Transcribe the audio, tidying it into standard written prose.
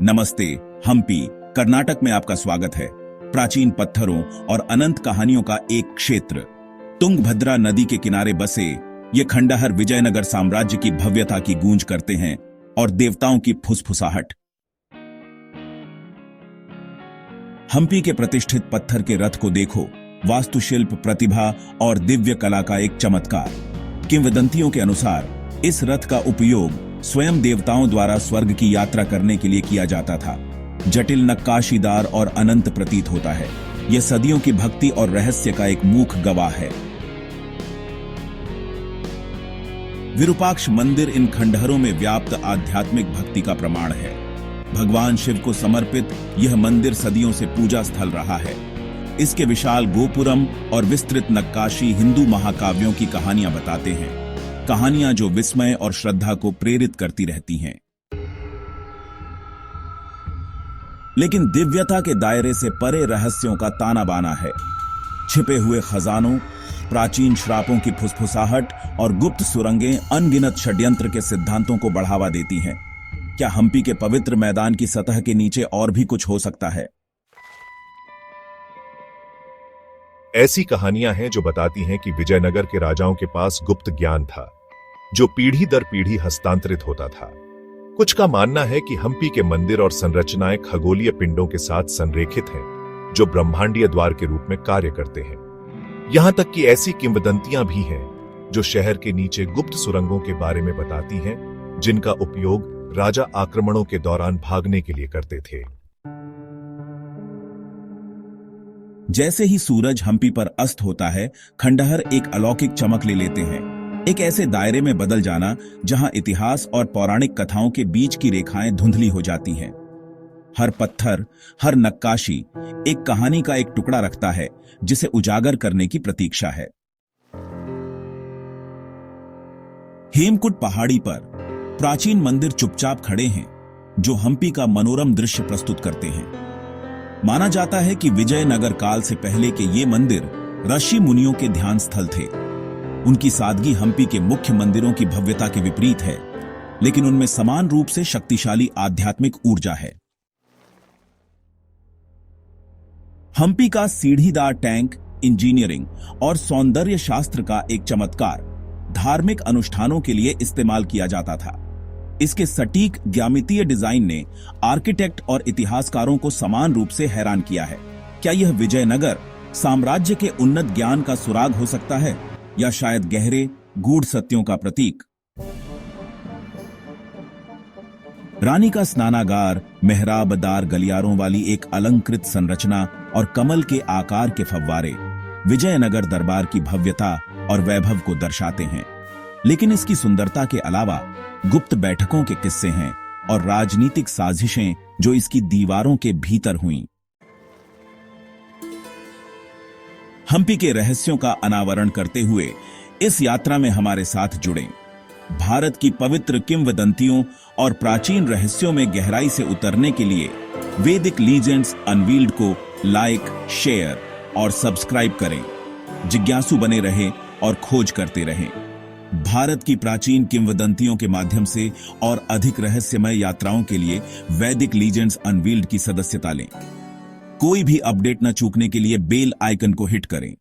नमस्ते। हम्पी कर्नाटक में आपका स्वागत है। प्राचीन पत्थरों और अनंत कहानियों का एक क्षेत्र। तुंगभद्रा नदी के किनारे बसे ये खंडहर विजयनगर साम्राज्य की भव्यता की गूंज करते हैं और देवताओं की फुसफुसाहट। हम्पी के प्रतिष्ठित पत्थर के रथ को देखो, वास्तुशिल्प प्रतिभा और दिव्य कला का एक चमत्कार। किंवदंतियों के अनुसार इस रथ का उपयोग स्वयं देवताओं द्वारा स्वर्ग की यात्रा करने के लिए किया जाता था। जटिल नक्काशीदार और अनंत प्रतीत होता है। यह सदियों की भक्ति और रहस्य का एक मूक गवाह है। विरूपाक्ष मंदिर इन खंडहरों में व्याप्त आध्यात्मिक भक्ति का प्रमाण है। भगवान शिव को समर्पित यह मंदिर सदियों से पूजा स्थल रहा है। इसके विशाल गोपुरम और विस्तृत नक्काशी हिंदू महाकाव्यों की कहानियां बताते हैं, कहानियां जो विस्मय और श्रद्धा को प्रेरित करती रहती हैं। लेकिन दिव्यता के दायरे से परे रहस्यों का ताना बाना है। छिपे हुए खजानों, प्राचीन श्रापों की फुसफुसाहट और गुप्त सुरंगें अनगिनत षड्यंत्र के सिद्धांतों को बढ़ावा देती हैं। क्या हम्पी के पवित्र मैदान की सतह के नीचे और भी कुछ हो सकता है? ऐसी कहानियां हैं जो बताती हैं कि विजयनगर के राजाओं के पास गुप्त ज्ञान था, जो पीढ़ी दर पीढ़ी हस्तांतरित होता था। कुछ का मानना है कि हम्पी के मंदिर और संरचनाएं खगोलीय पिंडों के साथ संरेखित हैं, जो ब्रह्मांडीय द्वार के रूप में कार्य करते हैं। यहां तक कि ऐसी किंवदंतियां भी हैं जो शहर के नीचे गुप्त सुरंगों के बारे में बताती हैं, जिनका उपयोग राजा आक्रमणों के दौरान भागने के लिए करते थे। जैसे ही सूरज हम्पी पर अस्त होता है, खंडहर एक अलौकिक चमक ले लेते हैं। एक ऐसे दायरे में बदल जाना जहां इतिहास और पौराणिक कथाओं के बीच की रेखाएं धुंधली हो जाती हैं। हर पत्थर, हर नक्काशी एक कहानी का एक टुकड़ा रखता है, जिसे उजागर करने की प्रतीक्षा है। हेमकुंड पहाड़ी पर प्राचीन मंदिर चुपचाप खड़े हैं, जो हम्पी का मनोरम दृश्य प्रस्तुत करते हैं। माना जाता है कि विजयनगर काल से पहले के ये मंदिर ऋषि मुनियों के ध्यान स्थल थे। उनकी सादगी हम्पी के मुख्य मंदिरों की भव्यता के विपरीत है, लेकिन उनमें समान रूप से शक्तिशाली आध्यात्मिक ऊर्जा है। हम्पी का सीढ़ीदार टैंक इंजीनियरिंग और सौंदर्य शास्त्र का एक चमत्कार धार्मिक अनुष्ठानों के लिए इस्तेमाल किया जाता था। इसके सटीक ज्यामितीय डिजाइन ने आर्किटेक्ट और इतिहासकारों को समान रूप से हैरान किया है। क्या यह विजयनगर साम्राज्य के उन्नत ज्ञान का सुराग हो सकता है, या शायद गहरे गूढ़ सत्यों का प्रतीक? रानी का स्नानागार, मेहराबदार गलियारों वाली एक अलंकृत संरचना और कमल के आकार के फव्वारे विजयनगर दरबार की भव्यता और वैभव को दर्शाते हैं। लेकिन इसकी सुंदरता के अलावा गुप्त बैठकों के किस्से हैं और राजनीतिक साजिशें जो इसकी दीवारों के भीतर हुईं। हम्पी के रहस्यों का अनावरण करते हुए इस यात्रा में हमारे साथ जुड़ें। भारत की पवित्र किंवदंतियों और प्राचीन रहस्यों में गहराई से उतरने के लिए वैदिक लीजेंड्स अनवील्ड को लाइक, शेयर और सब्सक्राइब करें। जिज्ञासु बने रहें और खोज करते रहें। भारत की प्राचीन किंवदंतियों के माध्यम से और अधिक रहस्यमय यात्राओं के लिए वैदिक लीजेंड्स अनवील्ड की सदस्यता लें। कोई भी अपडेट न चूकने के लिए बेल आइकन को हिट करें।